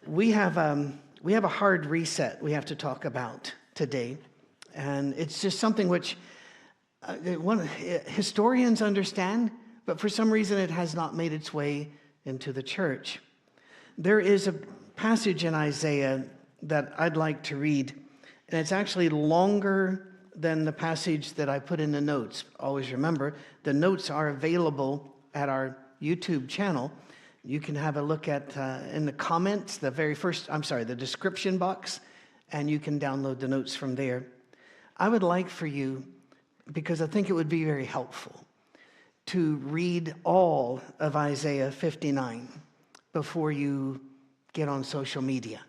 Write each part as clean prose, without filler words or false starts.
We have a hard reset we have to talk about today, and it's just something which historians understand, but for some reason it has not made its way into the church. There is a passage in Isaiah that I'd like to read, and it's actually longer than the passage that I put in the notes. Always remember, the notes are available at our YouTube channel. You can have a look at, in the comments, the description box, and you can download the notes from there. I would like for you, because I think it would be very helpful, to read all of Isaiah 59 before you get on social media,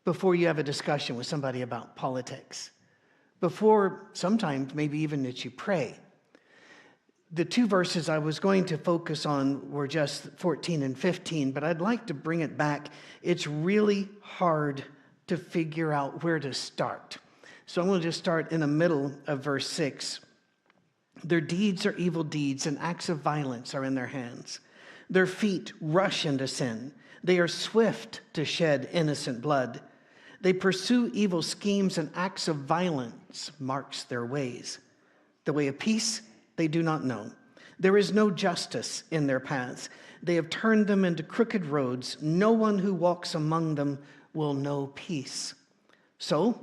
before you have a discussion with somebody about politics, before sometimes maybe even that you pray. The two verses I was going to focus on were just 14 and 15, but I'd like to bring it back. It's really hard to figure out where to start. So I'm going to just start in the middle of verse 6. Their deeds are evil deeds, and acts of violence are in their hands. Their feet rush into sin. They are swift to shed innocent blood. They pursue evil schemes, and acts of violence marks their ways. The way of peace they do not know. There is no justice in their paths. They have turned them into crooked roads. No one who walks among them will know peace. So,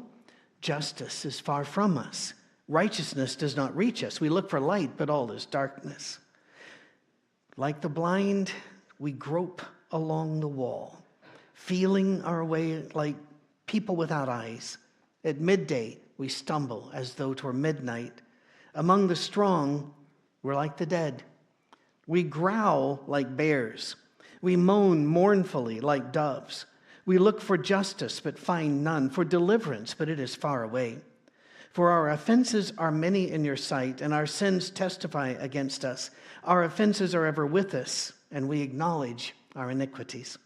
justice is far from us. Righteousness does not reach us. We look for light, but all is darkness. Like the blind, we grope along the wall, feeling our way like people without eyes. At midday, we stumble as though 'twere midnight. Among the strong, we're like the dead. We growl like bears. We moan mournfully like doves. We look for justice, but find none, for deliverance, but it is far away. For our offenses are many in your sight, and our sins testify against us. Our offenses are ever with us, and we acknowledge our iniquities.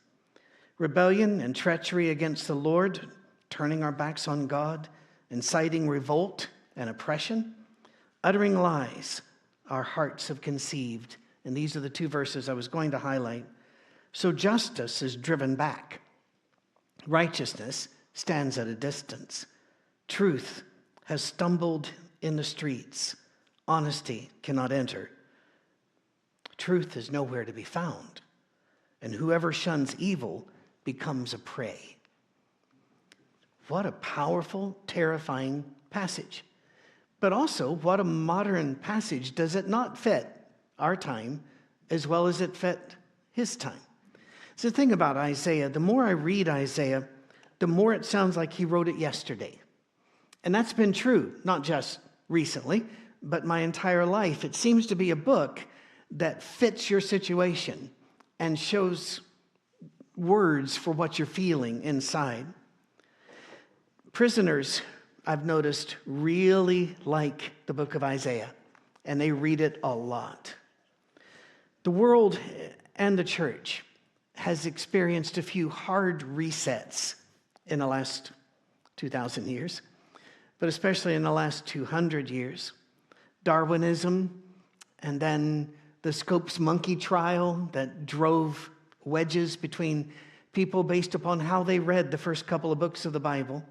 Rebellion and treachery against the Lord, turning our backs on God, inciting revolt and oppression, uttering lies our hearts have conceived. And these are the two verses I was going to highlight. So justice is driven back. Righteousness stands at a distance. Truth has stumbled in the streets. Honesty cannot enter. Truth is nowhere to be found. And whoever shuns evil becomes a prey. What a powerful, terrifying passage. But also, what a modern passage. Does it not fit our time as well as it fit his time? It's the thing about Isaiah. The more I read Isaiah, the more it sounds like he wrote it yesterday. And that's been true, not just recently, but my entire life. It seems to be a book that fits your situation and shows words for what you're feeling inside. Prisoners, I've noticed, really like the book of Isaiah, and they read it a lot. The world and the church has experienced a few hard resets in the last 2,000 years, but especially in the last 200 years. Darwinism, and then the Scopes monkey trial that drove wedges between people based upon how they read the first couple of books of the Bible.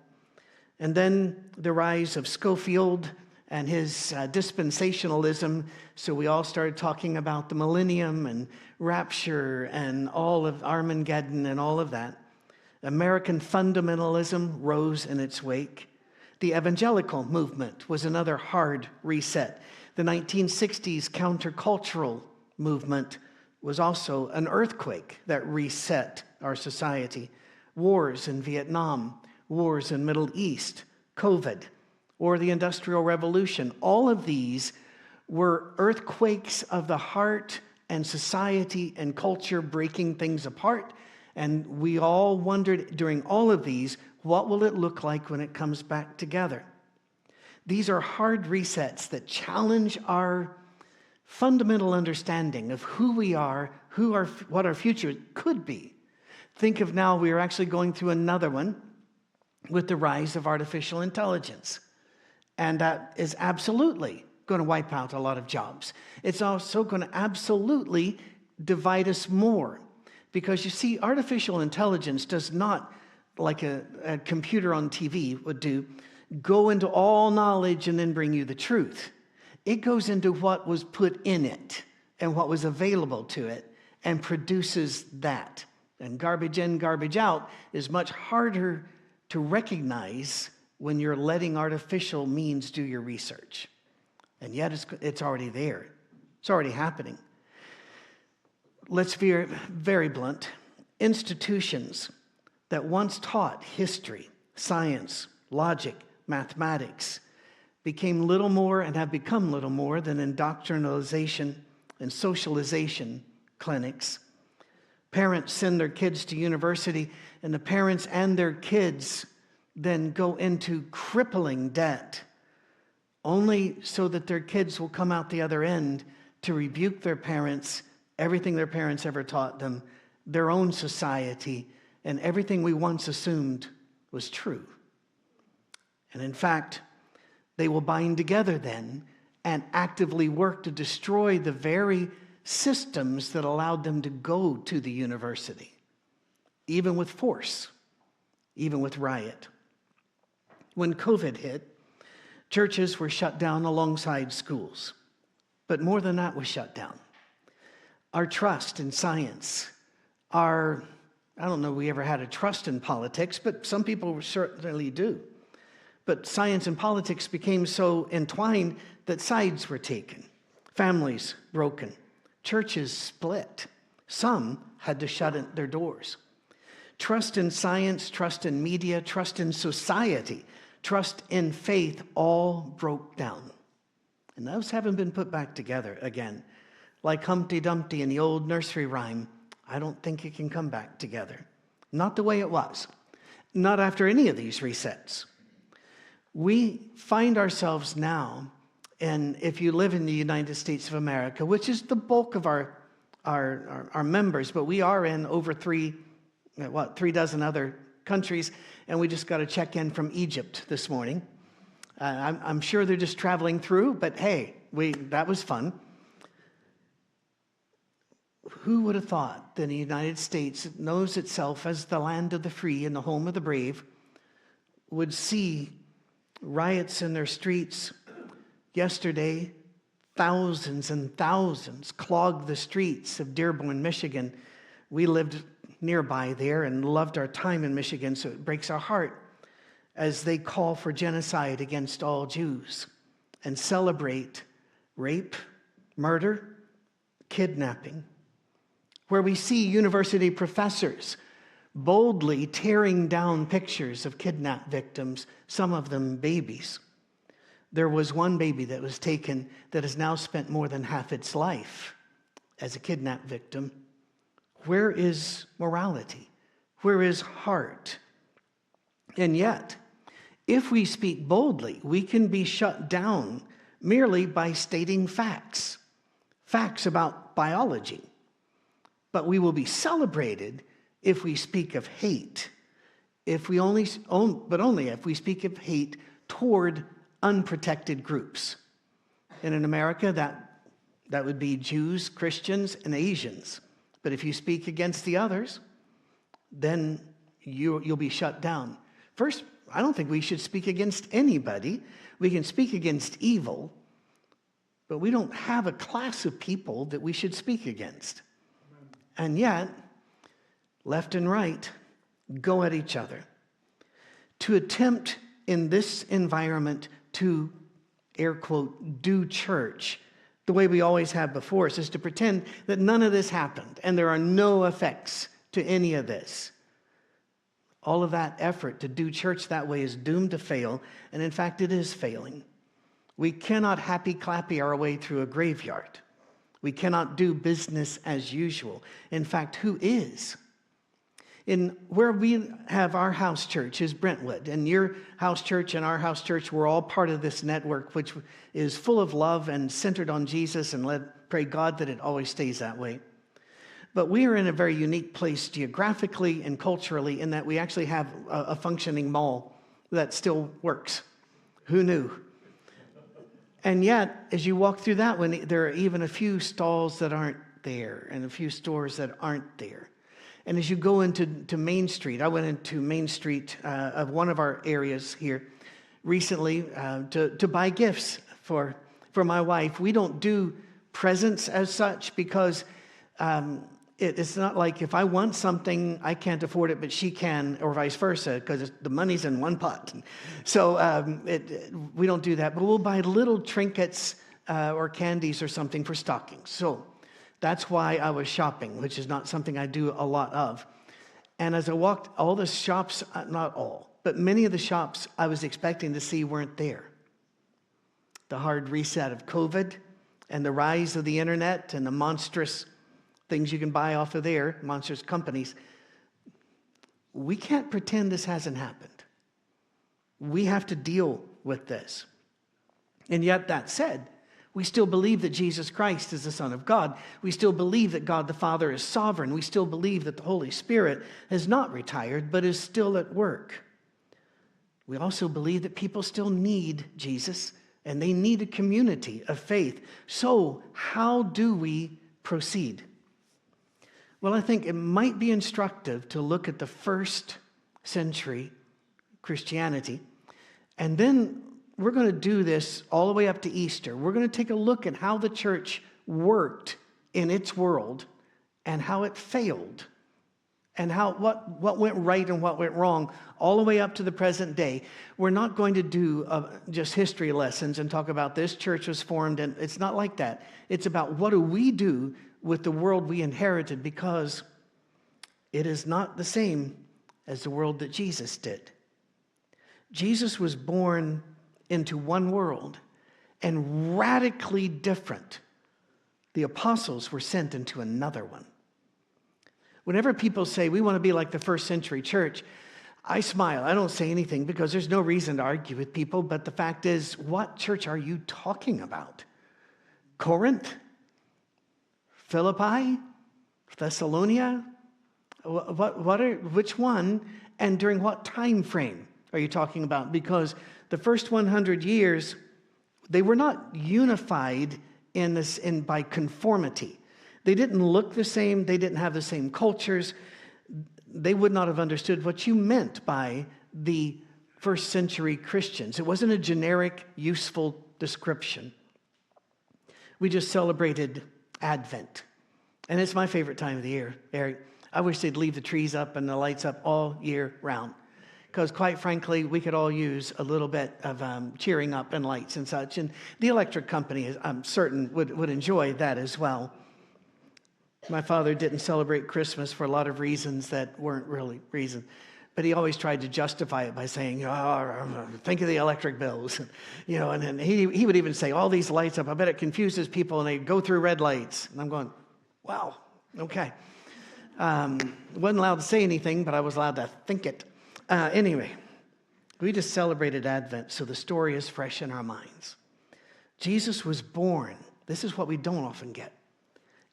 And then the rise of Schofield and his dispensationalism. So we all started talking about the millennium and rapture and all of Armageddon and all of that. American fundamentalism rose in its wake. The evangelical movement was another hard reset. The 1960s countercultural movement was also an earthquake that reset our society. Wars in Vietnam, wars in Middle East, COVID, or the Industrial Revolution. All of these were earthquakes of the heart and society and culture breaking things apart. And we all wondered during all of these, what will it look like when it comes back together? These are hard resets that challenge our fundamental understanding of who we are, what our future could be. Think of now we are actually going through another one with the rise of artificial intelligence. And that is absolutely going to wipe out a lot of jobs. It's also going to absolutely divide us more, Because you see, artificial intelligence does not, like a computer on TV would do, go into all knowledge and then bring you the truth. It goes into what was put in it and what was available to it and produces that. And garbage in, garbage out is much harder to recognize when you're letting artificial means do your research. And yet it's already there. It's already happening. Let's be very blunt. Institutions that once taught history, science, logic, mathematics became little more and have become little more than indoctrinalization and socialization clinics. Parents send their kids to university, and the parents and their kids then go into crippling debt, only so that their kids will come out the other end to rebuke their parents, everything their parents ever taught them, their own society, and everything we once assumed was true. And in fact, they will bind together then and actively work to destroy the very systems that allowed them to go to the university, even with force, even with riot. When COVID hit, churches were shut down alongside schools. But more than that was shut down. Our trust in science, I don't know if we ever had a trust in politics, but some people certainly do. But science and politics became so entwined that sides were taken, families broken, churches split. Some had to shut their doors. Trust in science, trust in media, trust in society, trust in faith all broke down. And those haven't been put back together again. Like Humpty Dumpty in the old nursery rhyme, I don't think it can come back together. Not the way it was. Not after any of these resets. We find ourselves now, and if you live in the United States of America, which is the bulk of our members, but we are in over 3 dozen other countries, and we just got a check-in from Egypt this morning. I'm sure they're just traveling through, but hey, that was fun. Who would have thought that the United States knows itself as the land of the free and the home of the brave would see riots in their streets? Yesterday, thousands and thousands clogged the streets of Dearborn, Michigan. We lived nearby there and loved our time in Michigan, so it breaks our heart as they call for genocide against all Jews and celebrate rape, murder, kidnapping, where we see university professors boldly tearing down pictures of kidnapped victims, some of them babies. There was one baby that was taken that has now spent more than half its life as a kidnapped victim. Where is morality? Where is heart? And yet, if we speak boldly, we can be shut down merely by stating facts about biology. But we will be celebrated if we speak of hate, but only if we speak of hate toward unprotected groups. And in America, that would be Jews, Christians, and Asians. But if you speak against the others, then you'll be shut down. First, I don't think we should speak against anybody. We can speak against evil, but we don't have a class of people that we should speak against. And yet, left and right go at each other. To attempt in this environment to, air quote, do church the way we always have before us is to pretend that none of this happened and there are no effects to any of this. All of that effort to do church that way is doomed to fail, and in fact, it is failing. We cannot happy-clappy our way through a graveyard. We cannot do business as usual. In fact, who is? Where we have our house church is Brentwood, and your house church and our house church, we're all part of this network, which is full of love and centered on Jesus, and pray God that it always stays that way. But we are in a very unique place geographically and culturally in that we actually have a functioning mall that still works. Who knew? And yet, as you walk through that one, there are even a few stalls that aren't there and a few stores that aren't there. And as you go into Main Street, I went into Main Street of one of our areas here recently to buy gifts for my wife. We don't do presents as such because it's not like if I want something, I can't afford it, but she can, or vice versa, because the money's in one pot. So we don't do that, but we'll buy little trinkets or candies or something for stockings. So that's why I was shopping, which is not something I do a lot of. And as I walked, all the shops, not all, but many of the shops I was expecting to see weren't there. The hard reset of COVID and the rise of the internet and the monstrous things you can buy off of there, monstrous companies. We can't pretend this hasn't happened. We have to deal with this. And yet, that said, we still believe that Jesus Christ is the Son of God. We still believe that God the Father is sovereign. We still believe that the Holy Spirit has not retired, but is still at work. We also believe that people still need Jesus, and they need a community of faith. So, how do we proceed? Well, I think it might be instructive to look at the first century Christianity, and then we're going to do this all the way up to Easter. We're going to take a look at how the church worked in its world and how it failed and what went right and what went wrong all the way up to the present day. We're not going to do just history lessons and talk about this church was formed, and it's not like that. It's about what do we do with the world we inherited, because it is not the same as the world that Jesus did. Jesus was born into one world and radically different. The apostles were sent into another one. Whenever people say we want to be like the first century church, I smile. I don't say anything because there's no reason to argue with people, but the fact is, what church are you talking about? Corinth? Philippi? Thessalonica? Which one, and during what time frame are you talking about? Because the first 100 years, they were not unified by conformity. They didn't look the same. They didn't have the same cultures. They would not have understood what you meant by the first century Christians. It wasn't a generic, useful description. We just celebrated Advent. And it's my favorite time of the year, Eric. I wish they'd leave the trees up and the lights up all year round. Because quite frankly, we could all use a little bit of cheering up and lights and such. And the electric company, I'm certain, would enjoy that as well. My father didn't celebrate Christmas for a lot of reasons that weren't really reasons. But he always tried to justify it by saying, oh, think of the electric bills. And then he would even say, all these lights up, I bet it confuses people and they go through red lights. And I'm going, wow, okay. Wasn't allowed to say anything, but I was allowed to think it. Anyway, we just celebrated Advent, so the story is fresh in our minds. Jesus was born, this is what we don't often get,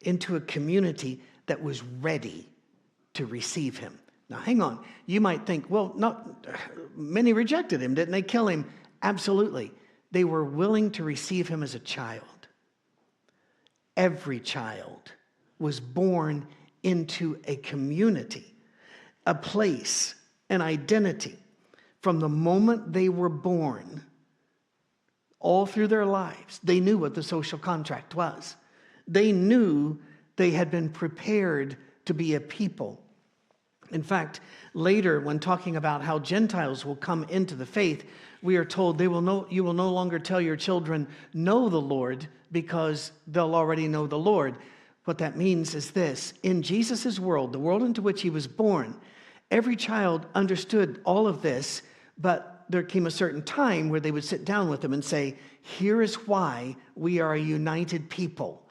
into a community that was ready to receive him. Now, hang on. You might think, well, many rejected him. Didn't they kill him? Absolutely. They were willing to receive him as a child. Every child was born into a community, a place, an identity. From the moment they were born, all through their lives, they knew what the social contract was. They knew they had been prepared to be a people. In fact, later, when talking about how Gentiles will come into the faith, we are told you will no longer tell your children, know the Lord, because they'll already know the Lord. What that means is this: in Jesus' world, the world into which he was born, every child understood all of this, but there came a certain time where they would sit down with him and say, here is why we are a united people.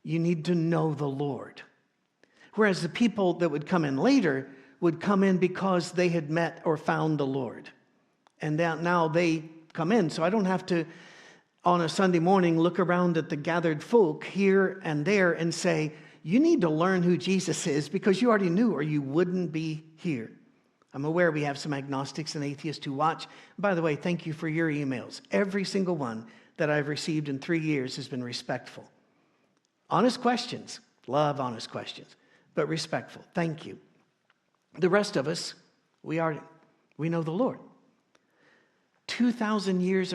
You need to know the Lord. Whereas the people that would come in later would come in because they had met or found the Lord. And now they come in. So I don't have to, on a Sunday morning, look around at the gathered folk here and there and say, you need to learn who Jesus is because you already knew or you wouldn't be here. I'm aware we have some agnostics and atheists who watch. By the way, thank you for your emails. Every single one that I've received in 3 years has been respectful. Honest questions. Love honest questions, but respectful. Thank you. The rest of us, we know the Lord. 2,000 years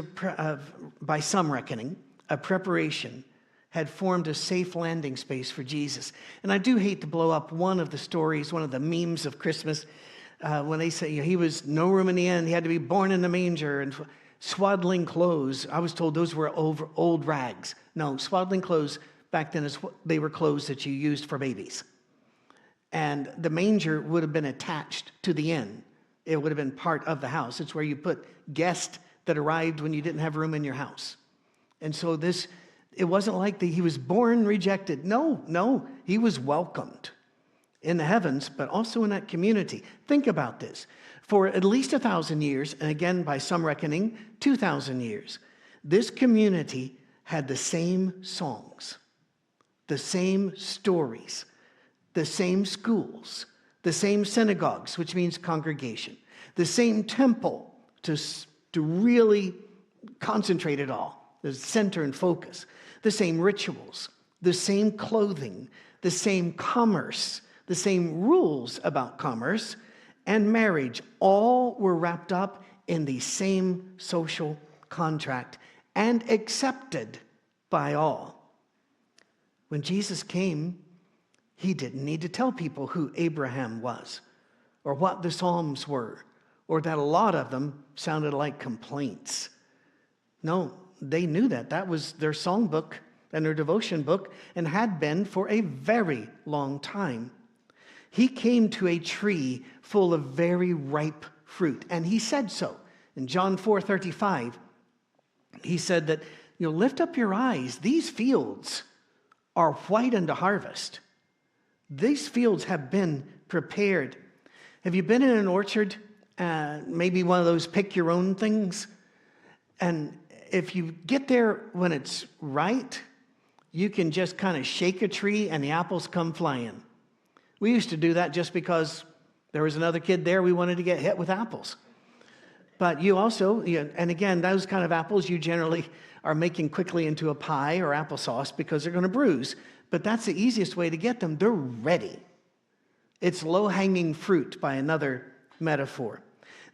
by some reckoning, of preparation had formed a safe landing space for Jesus. And I do hate to blow up one of the stories, one of the memes of Christmas, when they say he was no room in the inn, he had to be born in the manger, and swaddling clothes. I was told those were old rags. No, swaddling clothes back then, they were clothes that you used for babies. And the manger would have been attached to the inn. It would have been part of the house. It's where you put guests that arrived when you didn't have room in your house. And so it wasn't like he was born rejected. No, he was welcomed in the heavens, but also in that community. Think about this. For at least 1,000 years, and again, by some reckoning, 2,000 years, this community had the same songs, the same stories, the same schools, the same synagogues, which means congregation, the same temple to really concentrate it all, the center and focus, the same rituals, the same clothing, the same commerce, the same rules about commerce and marriage. All were wrapped up in the same social contract and accepted by all. When Jesus came, he didn't need to tell people who Abraham was or what the Psalms were, or that a lot of them sounded like complaints. No, they knew that. That was their songbook and their devotion book, and had been for a very long time. He came to a tree full of very ripe fruit, and he said so. In John 4:35, he said that, lift up your eyes. These fields are white unto harvest. These fields have been prepared. Have you been in an orchard? Maybe one of those pick your own things. And if you get there when it's right, you can just kind of shake a tree and the apples come flying. We used to do that just because there was another kid there. We wanted to get hit with apples. But you also, and again, those kind of apples you generally are making quickly into a pie or applesauce because they're going to bruise. But that's the easiest way to get them. They're ready. It's low-hanging fruit by another metaphor.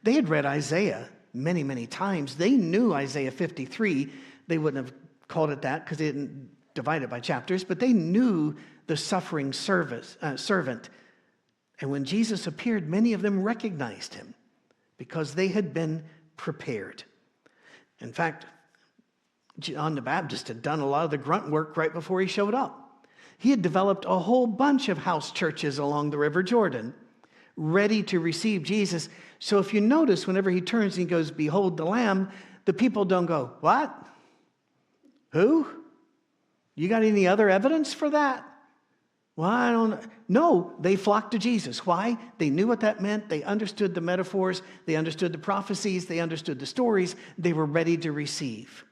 They had read Isaiah many, many times. They knew Isaiah 53. They wouldn't have called it that because they didn't divide it by chapters, but they knew the suffering servant. And when Jesus appeared, many of them recognized him because they had been prepared. In fact, John the Baptist had done a lot of the grunt work right before he showed up. He had developed a whole bunch of house churches along the River Jordan, ready to receive Jesus. So if you notice, whenever he turns and he goes, "Behold the Lamb," the people don't go, "What? Who? You got any other evidence for that?" Well, I don't know. No, they flocked to Jesus. Why? They knew what that meant. They understood the metaphors. They understood the prophecies. They understood the stories. They were ready to receive.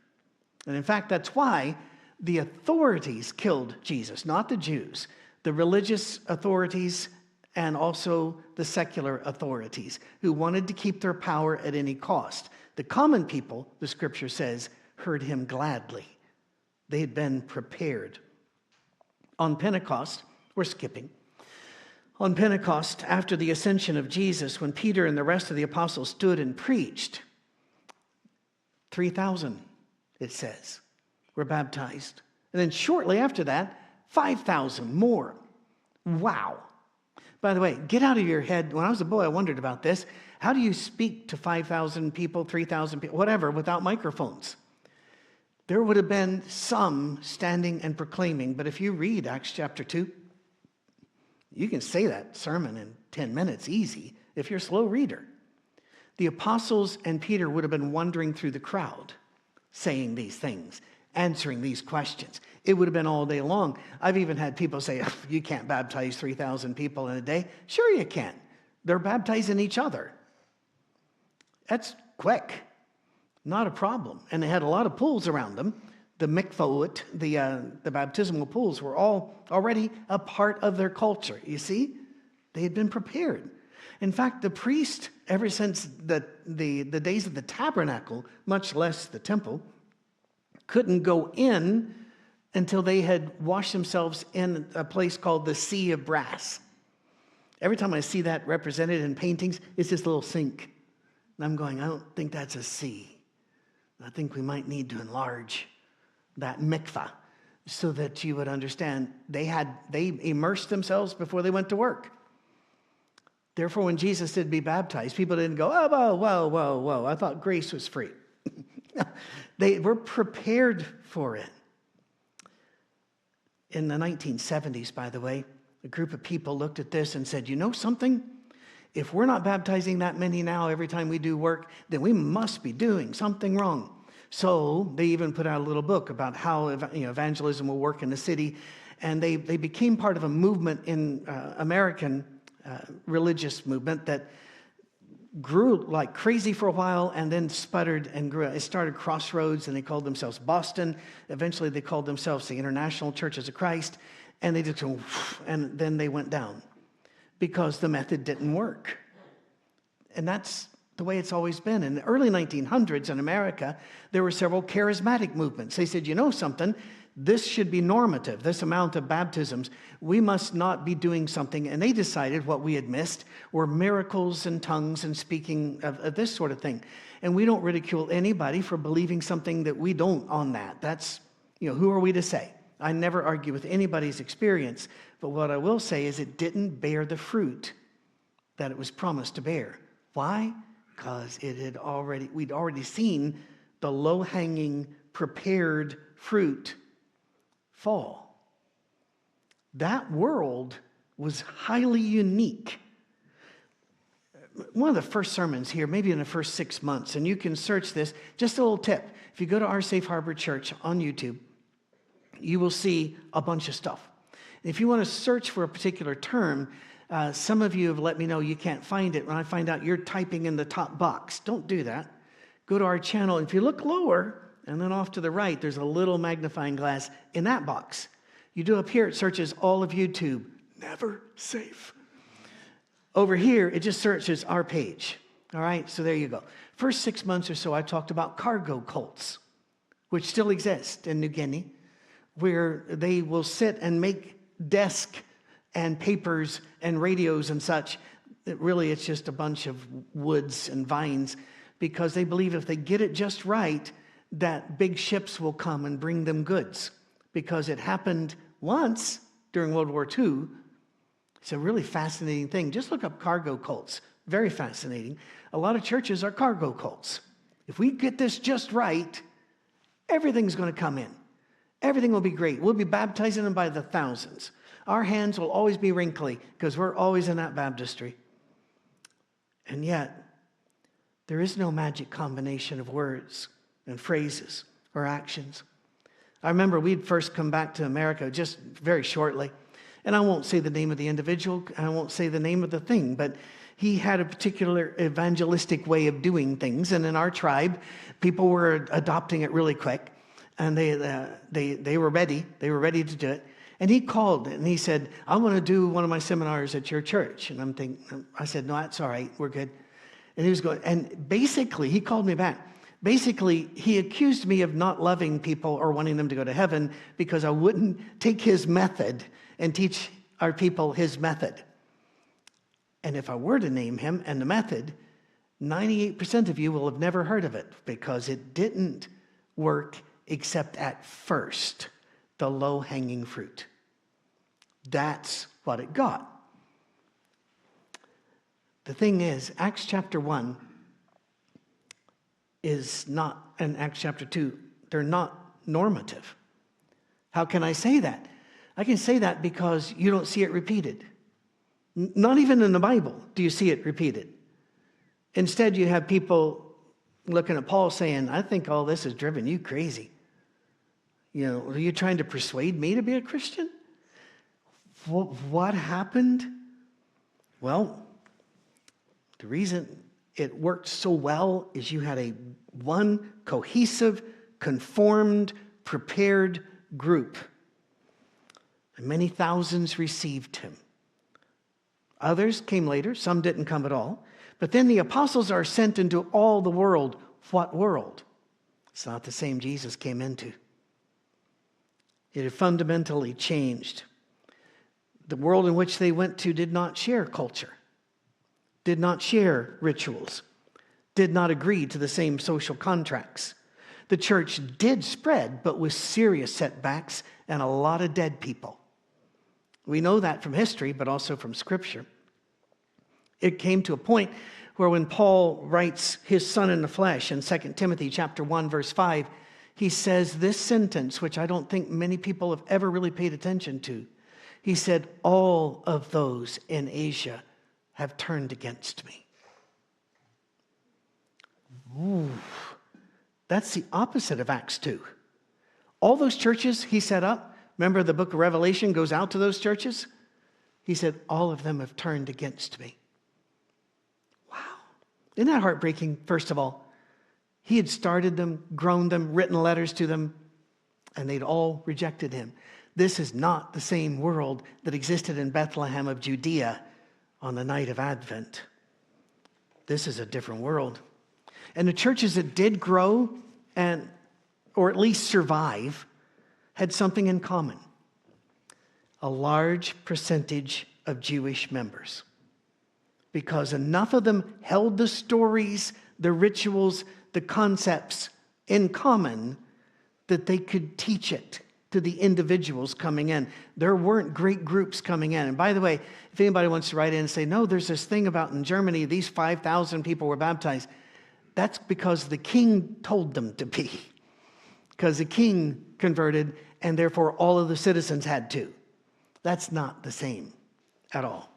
And in fact, that's why the authorities killed Jesus, not the Jews. The religious authorities and also the secular authorities who wanted to keep their power at any cost. The common people, the scripture says, heard him gladly. They had been prepared. On Pentecost, we're skipping. On Pentecost, after the ascension of Jesus, when Peter and the rest of the apostles stood and preached, 3,000, it says, were baptized. And then shortly after that, 5,000 more. Wow. By the way, get out of your head. When I was a boy, I wondered about this. How do you speak to 5,000 people, 3,000 people, whatever, without microphones? There would have been some standing and proclaiming, but if you read Acts chapter 2, you can say that sermon in 10 minutes, easy, if you're a slow reader. The apostles and Peter would have been wandering through the crowd, saying these things, answering these questions. It would have been all day long. I've even had people say, "You can't baptize 3,000 people in a day." Sure you can. They're baptizing each other. That's quick. Not a problem. And they had a lot of pools around them. The mikvot, the baptismal pools, were all already a part of their culture. You see? They had been prepared. In fact, the priest, ever since the days of the tabernacle, much less the temple, couldn't go in until they had washed themselves in a place called the Sea of Brass. Every time I see that represented in paintings, it's this little sink. And I'm going, I don't think that's a sea. I think we might need to enlarge that mikvah so that you would understand they immersed themselves before they went to work. Therefore, when Jesus did be baptized, people didn't go, oh, whoa, I thought grace was free. They were prepared for it. In the 1970s, by the way, a group of people looked at this and said, you know something? If we're not baptizing that many now every time we do work, then we must be doing something wrong. So they even put out a little book about how evangelism will work in the city. And they became part of a movement in American religious movement that grew like crazy for a while and then sputtered and grew. It started Crossroads, and they called themselves Boston. Eventually they called themselves the International Churches of Christ, and they just and then they went down because the method didn't work. And that's the way it's always been. In the early 1900s in America, there were several charismatic movements. They said, you know something? This should be normative, this amount of baptisms. We must not be doing something. And they decided what we had missed were miracles and tongues and speaking of this sort of thing. And we don't ridicule anybody for believing something that we don't on that. That's, who are we to say? I never argue with anybody's experience. But what I will say is it didn't bear the fruit that it was promised to bear. Why? Because we'd already seen the low-hanging, prepared fruit fall. That world was highly unique. One of the first sermons here, maybe in the first 6 months, and you can search this, just a little tip. If you go to Our Safe Harbor Church on YouTube, you will see a bunch of stuff. If you want to search for a particular term, some of you have let me know you can't find it. When I find out you're typing in the top box, don't do that. Go to our channel. If you look lower, and then off to the right, there's a little magnifying glass in that box. You do up here, it searches all of YouTube. Never safe. Over here, it just searches our page. All right, so there you go. First 6 months or so, I talked about cargo cults, which still exist in New Guinea, where they will sit and make desk and papers and radios and such. Really, it's just a bunch of woods and vines, because they believe if they get it just right, that big ships will come and bring them goods, because it happened once during World War II. It's a really fascinating thing. Just look up cargo cults. Very fascinating. A lot of churches are cargo cults. If we get this just right, everything's going to come in. Everything will be great. We'll be baptizing them by the thousands. Our hands will always be wrinkly because we're always in that baptistry. And yet, there is no magic combination of words and phrases or actions. I remember we'd first come back to America just very shortly, and I won't say the name of the individual, and I won't say the name of the thing, but he had a particular evangelistic way of doing things, and in our tribe, people were adopting it really quick, and they were ready. They were ready to do it. And he called and he said, I want to do one of my seminars at your church. And I said, no, that's all right. We're good. And he was going, and basically, he called me back. Basically, he accused me of not loving people or wanting them to go to heaven because I wouldn't take his method and teach our people his method. And if I were to name him and the method, 98% of you will have never heard of it because it didn't work except at first, the low-hanging fruit. That's what it got. The thing is, Acts chapter 1 is not, and Acts chapter 2, they're not normative. How can I say that? I can say that because you don't see it repeated. Not even in the Bible do you see it repeated. Instead, you have people looking at Paul saying, I think all this has driven you crazy. Are you trying to persuade me to be a Christian? What happened? Well, the reason it worked so well is you had one cohesive, conformed, prepared group. And many thousands received him. Others came later. Some didn't come at all. But then the apostles are sent into all the world. What world? It's not the same Jesus came into. It had fundamentally changed. The world in which they went to did not share culture, did not share rituals, did not agree to the same social contracts. The church did spread, but with serious setbacks and a lot of dead people. We know that from history, but also from Scripture. It came to a point where when Paul writes his son in the flesh in 2 Timothy chapter 1, verse 5, he says this sentence, which I don't think many people have ever really paid attention to. He said, all of those in Asia have turned against me. Ooh, that's the opposite of Acts 2. All those churches he set up, remember the book of Revelation goes out to those churches? He said, all of them have turned against me. Wow. Isn't that heartbreaking, first of all? He had started them, grown them, written letters to them, and they'd all rejected him. This is not the same world that existed in Bethlehem of Judea on the night of Advent. This is a different world. And the churches that did grow or at least survive had something in common. A large percentage of Jewish members. Because enough of them held the stories, the rituals, the concepts in common that they could teach it to the individuals coming in. There weren't great groups coming in. And by the way, if anybody wants to write in and say, no, there's this thing about in Germany, these 5,000 people were baptized. That's because the king told them to be. Because the king converted, and therefore all of the citizens had to. That's not the same at all.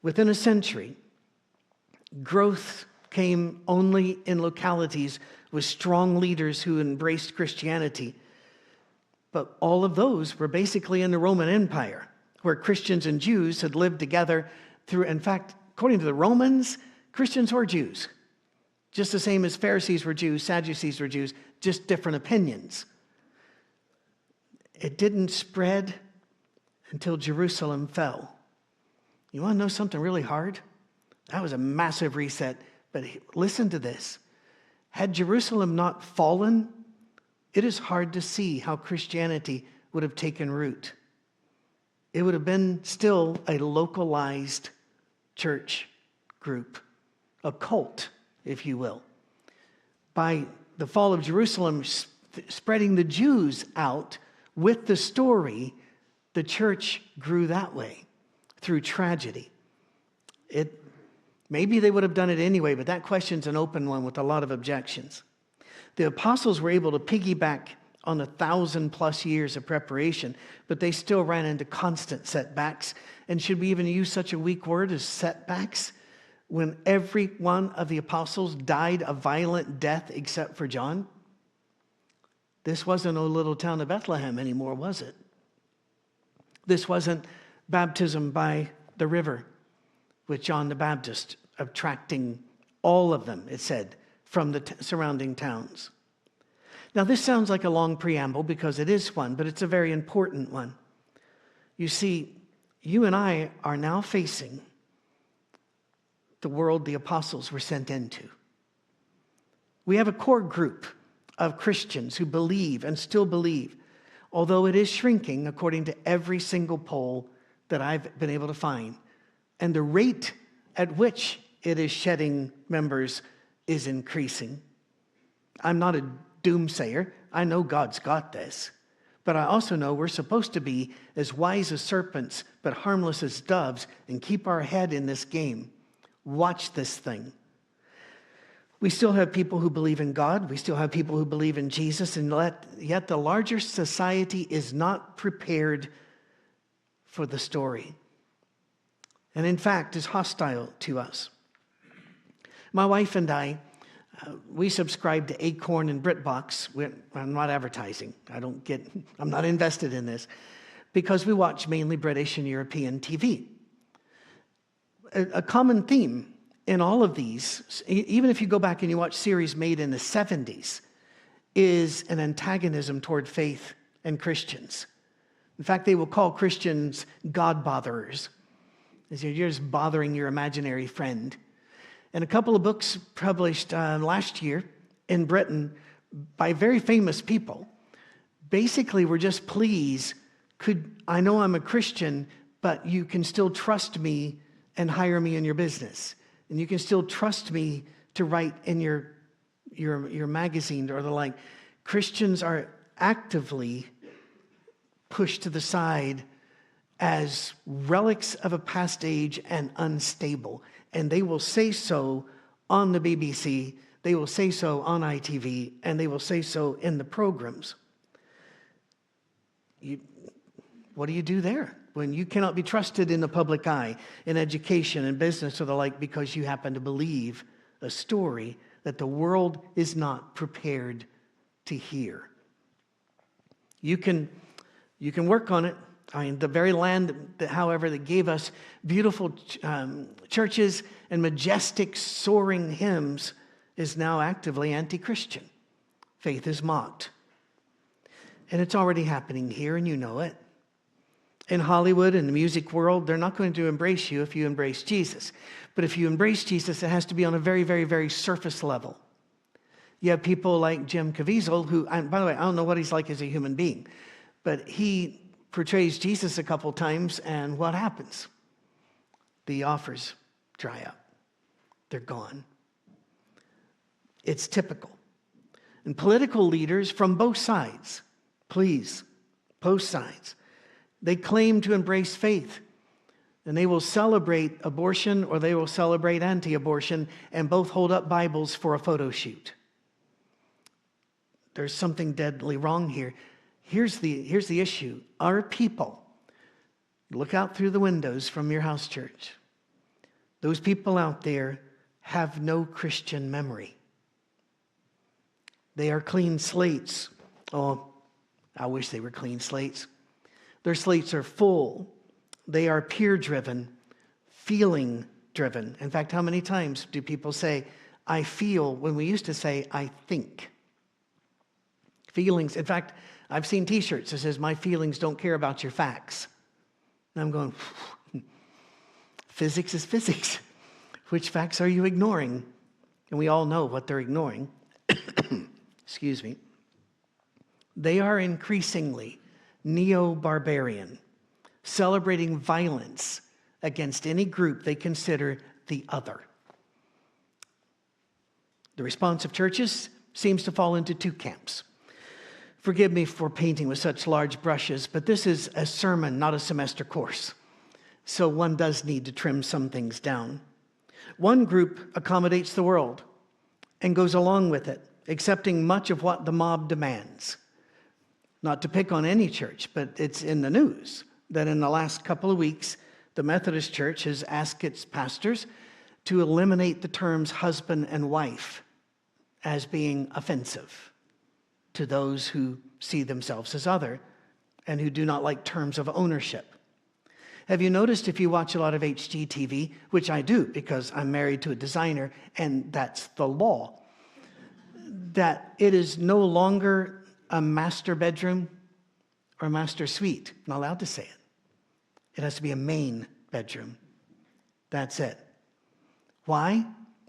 Within a century, growth came only in localities with strong leaders who embraced Christianity. But all of those were basically in the Roman Empire, where Christians and Jews had lived together through, in fact, according to the Romans, Christians were Jews. Just the same as Pharisees were Jews, Sadducees were Jews, just different opinions. It didn't spread until Jerusalem fell. You want to know something really hard? That was a massive reset, but listen to this. Had Jerusalem not fallen, it is hard to see how Christianity would have taken root. It would have been still a localized church group, a cult, if you will. By the fall of Jerusalem, spreading the Jews out with the story, the church grew that way through tragedy. Maybe they would have done it anyway, but that question's an open one with a lot of objections. The apostles were able to piggyback on 1,000+ years of preparation, but they still ran into constant setbacks. And should we even use such a weak word as setbacks when every one of the apostles died a violent death except for John? This wasn't a little town of Bethlehem anymore, was it? This wasn't baptism by the river with John the Baptist attracting all of them, it said, from the surrounding towns. Now, this sounds like a long preamble because it is one, but it's a very important one. You see, you and I are now facing the world the apostles were sent into. We have a core group of Christians who believe and still believe, although it is shrinking according to every single poll that I've been able to find. And the rate at which it is shedding members is increasing. I'm not a doomsayer. I know God's got this. But I also know we're supposed to be as wise as serpents, but harmless as doves, and keep our head in this game. Watch this thing. We still have people who believe in God. We still have people who believe in Jesus, and yet the larger society is not prepared for the story. And in fact, is hostile to us. My wife and I, we subscribe to Acorn and BritBox. I'm not advertising. I'm not invested in this because we watch mainly British and European TV. A common theme in all of these, even if you go back and you watch series made in the 70s, is an antagonism toward faith and Christians. In fact, they will call Christians God botherers. As you're just bothering your imaginary friend. And a couple of books published last year in Britain by very famous people basically were just pleas. I know I'm a Christian, but you can still trust me and hire me in your business. And you can still trust me to write in your magazine or the like. Christians are actively pushed to the side as relics of a past age and unstable. And they will say so on the BBC, they will say so on ITV, and they will say so in the programs. What do you do there when you cannot be trusted in the public eye, in education and business or the like, because you happen to believe a story that the world is not prepared to hear? You can work on it. I mean, the very land that, however, that gave us beautiful churches and majestic, soaring hymns is now actively anti-Christian. Faith is mocked. And it's already happening here, and you know it. In Hollywood and the music world, they're not going to embrace you if you embrace Jesus. But if you embrace Jesus, it has to be on a very, very, very surface level. You have people like Jim Caviezel, who, by the way, I don't know what he's like as a human being, but he portrays Jesus a couple times, and what happens? The offers dry up. They're gone. It's typical. And political leaders from both sides, please, both sides, they claim to embrace faith, and they will celebrate abortion or they will celebrate anti-abortion, and both hold up Bibles for a photo shoot. There's something deadly wrong here. Here's the issue. Our people, look out through the windows from your house church. Those people out there have no Christian memory. They are clean slates. Oh, I wish they were clean slates. Their slates are full. They are peer-driven, feeling-driven. In fact, how many times do people say, I feel, when we used to say, I think? Feelings. In fact, I've seen t-shirts that says, my feelings don't care about your facts. And I'm going, physics is physics. Which facts are you ignoring? And we all know what they're ignoring. Excuse me. They are increasingly neo-barbarian, celebrating violence against any group they consider the other. The response of churches seems to fall into two camps. Forgive me for painting with such large brushes, but this is a sermon, not a semester course. So one does need to trim some things down. One group accommodates the world and goes along with it, accepting much of what the mob demands. Not to pick on any church, but it's in the news that in the last couple of weeks, the Methodist Church has asked its pastors to eliminate the terms husband and wife as being offensive to those who see themselves as other and who do not like terms of ownership. Have you noticed, if you watch a lot of HGTV, which I do because I'm married to a designer and that's the law, that it is no longer a master bedroom or a master suite? I'm not allowed to say it. It has to be a main bedroom. That's it. Why?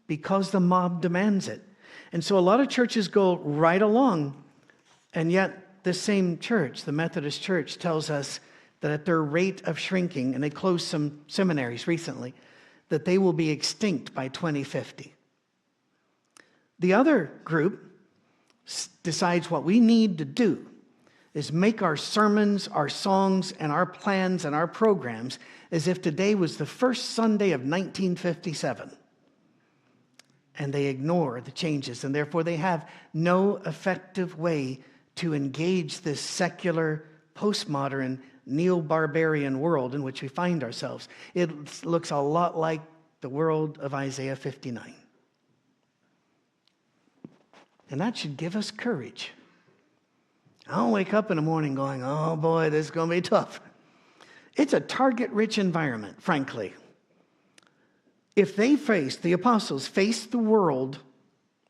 Because the mob demands it. And so a lot of churches go right along, and yet this same church, the Methodist Church, tells us that at their rate of shrinking, and they closed some seminaries recently, that they will be extinct by 2050. The other group decides what we need to do is make our sermons, our songs, and our plans and our programs as if today was the first Sunday of 1957. And they ignore the changes, and therefore they have no effective way to engage this secular, postmodern, neo-barbarian world in which we find ourselves. It looks a lot like the world of Isaiah 59. And that should give us courage. I don't wake up in the morning going, oh boy, this is going to be tough. It's a target-rich environment, frankly. If the apostles faced the world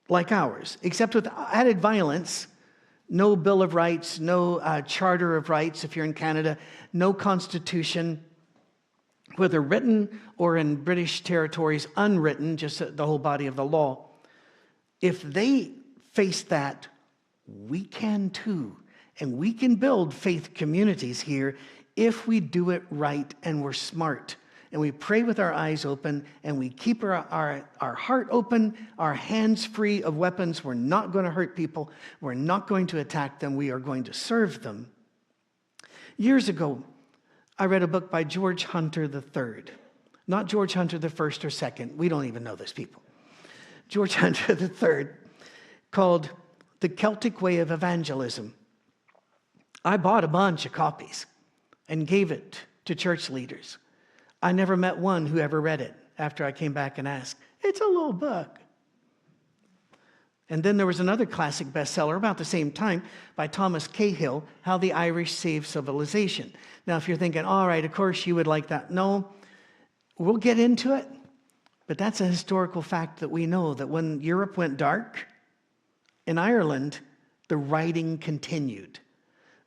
like ours, except with added violence, no Bill of Rights, no Charter of Rights if you're in Canada, no Constitution, whether written or in British territories, unwritten, just the whole body of the law. If they face that, we can too. And we can build faith communities here if we do it right and we're smart and we pray with our eyes open and we keep our heart open, our hands free of weapons. We're not going to hurt people. We're not going to attack them. We are going to serve them. Years ago, I read a book by George Hunter III. Not George Hunter the first or second. We don't even know those people. George Hunter III, called The Celtic Way of Evangelism. I bought a bunch of copies and gave it to church leaders. I never met one who ever read it after I came back and asked. It's a little book. And then there was another classic bestseller about the same time by Thomas Cahill, How the Irish Saved Civilization. Now, if you're thinking, all right, of course you would like that. No, we'll get into it. But that's a historical fact that we know, that when Europe went dark, in Ireland, the writing continued.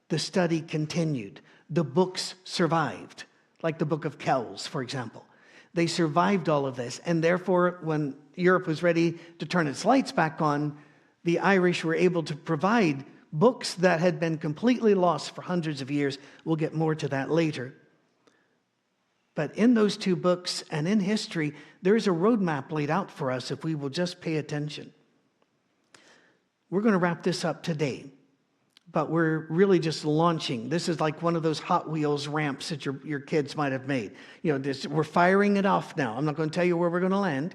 The study continued. The books survived, like the Book of Kells, for example. They survived all of this, and therefore, when Europe was ready to turn its lights back on, the Irish were able to provide books that had been completely lost for hundreds of years. We'll get more to that later. But in those two books and in history, there's a roadmap laid out for us if we will just pay attention. We're going to wrap this up today, but we're really just launching. This is like one of those Hot Wheels ramps that your kids might have made. You know, we're firing it off now. I'm not going to tell you where we're going to land.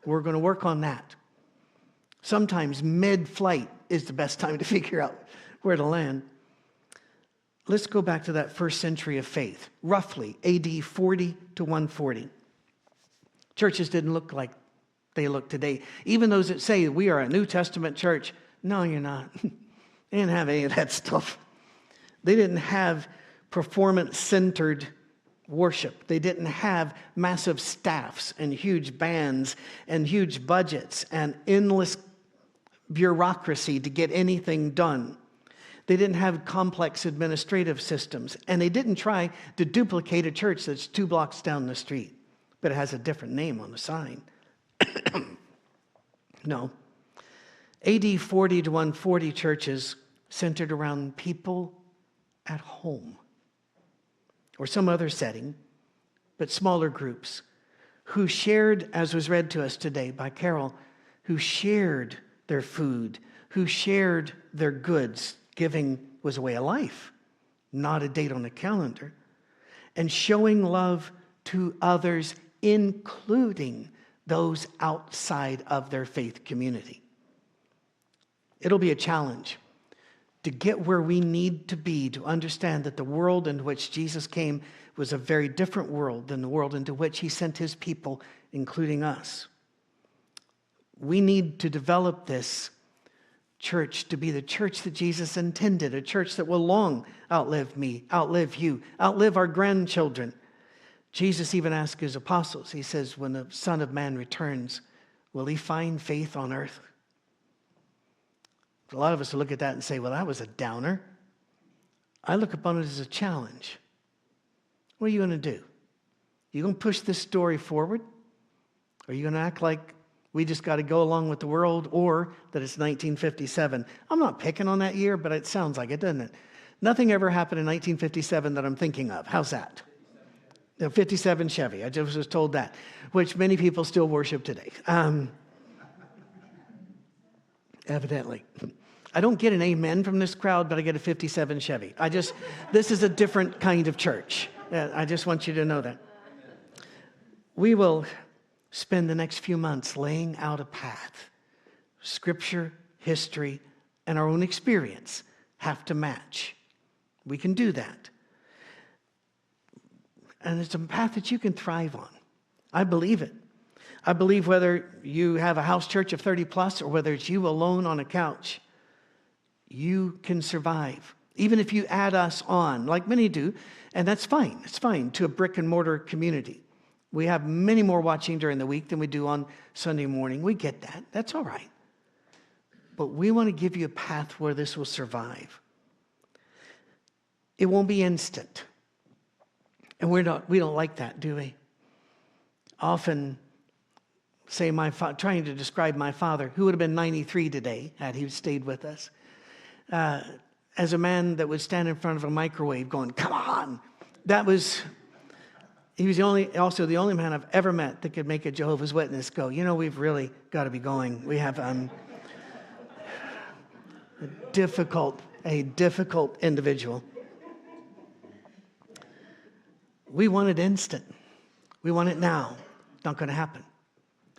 We're going to work on that. Sometimes mid-flight is the best time to figure out where to land. Let's go back to that first century of faith, roughly AD 40 to 140. Churches didn't look like they look today. Even those that say we are a New Testament church, no, you're not. They didn't have any of that stuff. They didn't have performance-centered worship. They didn't have massive staffs and huge bands and huge budgets and endless bureaucracy to get anything done. They didn't have complex administrative systems, and they didn't try to duplicate a church that's 2 blocks down the street, but it has a different name on the sign. No. AD 40 to 140 churches centered around people at home or some other setting, but smaller groups who shared, as was read to us today by Carol, who shared their food, who shared their goods. Giving was a way of life, not a date on the calendar. And showing love to others, including those outside of their faith community. It'll be a challenge to get where we need to be to understand that the world in which Jesus came was a very different world than the world into which he sent his people, including us. We need to develop this church to be the church that Jesus intended, a church that will long outlive me, outlive you, outlive our grandchildren. Jesus even asked his apostles, he says, when the Son of Man returns, will he find faith on earth? A lot of us will look at that and say, well, that was a downer. I look upon it as a challenge. What are you going to do? You going to push this story forward? Or are you going to act like we just got to go along with the world, or that it's 1957? I'm not picking on that year, but it sounds like it, doesn't it? Nothing ever happened in 1957 that I'm thinking of. How's that? The 57 Chevy. I just was told that, which many people still worship today. Evidently. I don't get an amen from this crowd, but I get a 57 Chevy. This is a different kind of church. I just want you to know that. We will spend the next few months laying out a path. Scripture, history, and our own experience have to match. We can do that. And it's a path that you can thrive on. I believe it. I believe whether you have a house church of 30 plus or whether it's you alone on a couch, you can survive. Even if you add us on, like many do, and that's fine. It's fine to a brick and mortar community. We have many more watching during the week than we do on Sunday morning. We get that. That's all right. But we want to give you a path where this will survive. It won't be instant. And we don't like that, do we? Often say trying to describe my father, who would have been 93 today had he stayed with us. as a man that would stand in front of a microwave going, come on. He was also the only man I've ever met that could make a Jehovah's Witness go, we've really got to be going. We have a difficult individual. We want it instant. We want it now. Not going to happen.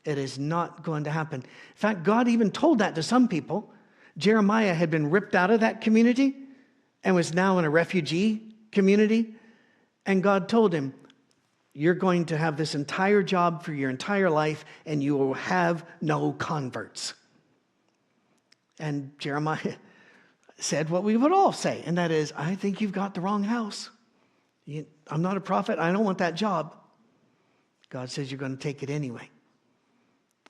It is not going to happen. In fact, God even told that to some people. Jeremiah had been ripped out of that community and was now in a refugee community. And God told him, you're going to have this entire job for your entire life, and you will have no converts. And Jeremiah said what we would all say, and that is, I think you've got the wrong house. I'm not a prophet. I don't want that job. God says you're going to take it anyway.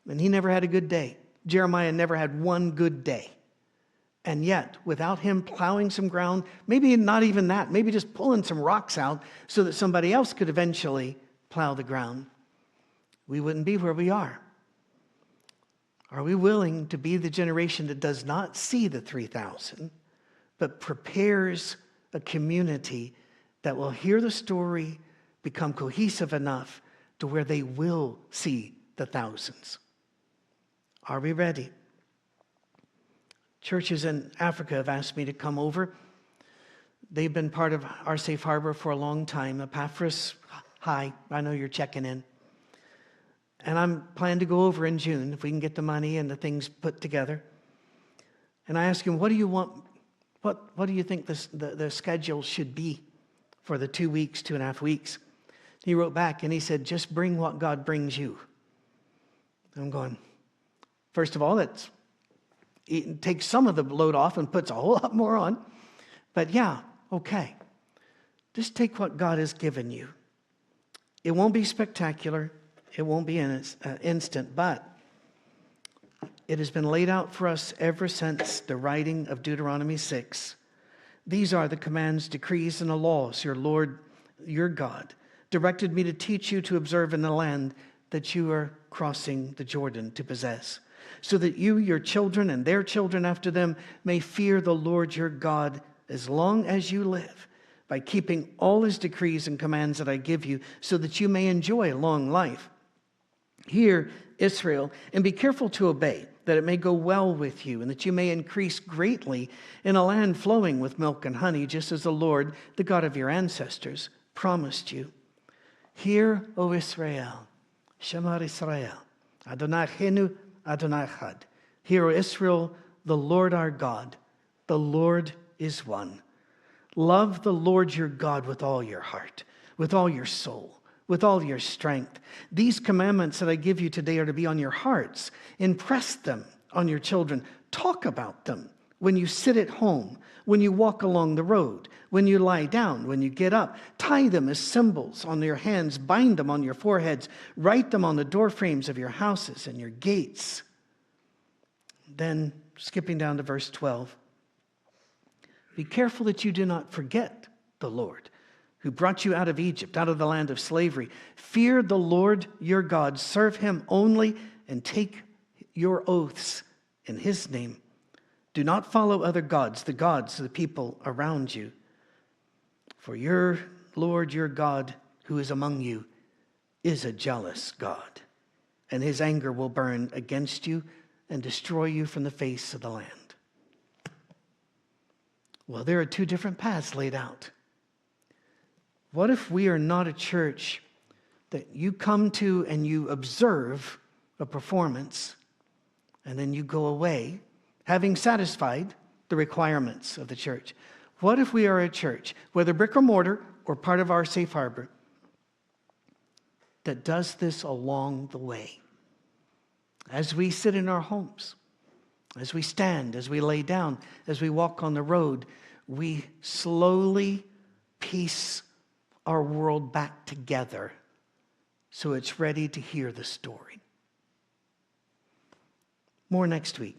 And he never had a good day. Jeremiah never had one good day. And yet, without him plowing some ground, maybe not even that, maybe just pulling some rocks out so that somebody else could eventually plow the ground, we wouldn't be where we are. Are we willing to be the generation that does not see the 3,000, but prepares a community that will hear the story, become cohesive enough to where they will see the thousands? Are we ready? Churches in Africa have asked me to come over. They've been part of our safe harbor for a long time. Epaphras, hi, I know you're checking in. And I'm planning to go over in June if we can get the money and the things put together. And I asked him, what do you want? What do you think the schedule should be for the 2 weeks, 2.5 weeks? He wrote back and he said, just bring what God brings you. I'm going, first of all, it takes some of the load off and puts a whole lot more on. But yeah, okay. Just take what God has given you. It won't be spectacular. It won't be instant, but it has been laid out for us ever since the writing of Deuteronomy 6. These are the commands, decrees, and the laws your Lord, your God, directed me to teach you to observe in the land that you are crossing the Jordan to possess, so that you, your children, and their children after them may fear the Lord your God as long as you live, by keeping all his decrees and commands that I give you, so that you may enjoy long life. Hear, Israel, and be careful to obey, that it may go well with you, and that you may increase greatly in a land flowing with milk and honey, just as the Lord, the God of your ancestors, promised you. Hear, O Israel, Shema Israel, Adonai Chenu, Adonai Echad. Hear, O Israel, the Lord our God, the Lord is one. Love the Lord your God with all your heart, with all your soul, with all your strength. These commandments that I give you today are to be on your hearts. Impress them on your children. Talk about them when you sit at home, when you walk along the road, when you lie down, when you get up. Tie them as symbols on your hands. Bind them on your foreheads. Write them on the doorframes of your houses and your gates. Then, skipping down to verse 12. Be careful that you do not forget the Lord, who brought you out of Egypt, out of the land of slavery. Fear the Lord your God. Serve him only and take your oaths in his name. Do not follow other gods, the gods of the people around you. For your Lord your God, who is among you, is a jealous God, and his anger will burn against you and destroy you from the face of the land. Well, there are two different paths laid out. What if we are not a church that you come to and you observe a performance and then you go away having satisfied the requirements of the church? What if we are a church, whether brick or mortar or part of our safe harbor, that does this along the way? As we sit in our homes, as we stand, as we lay down, as we walk on the road, we slowly piece our world back together so it's ready to hear the story. More next week.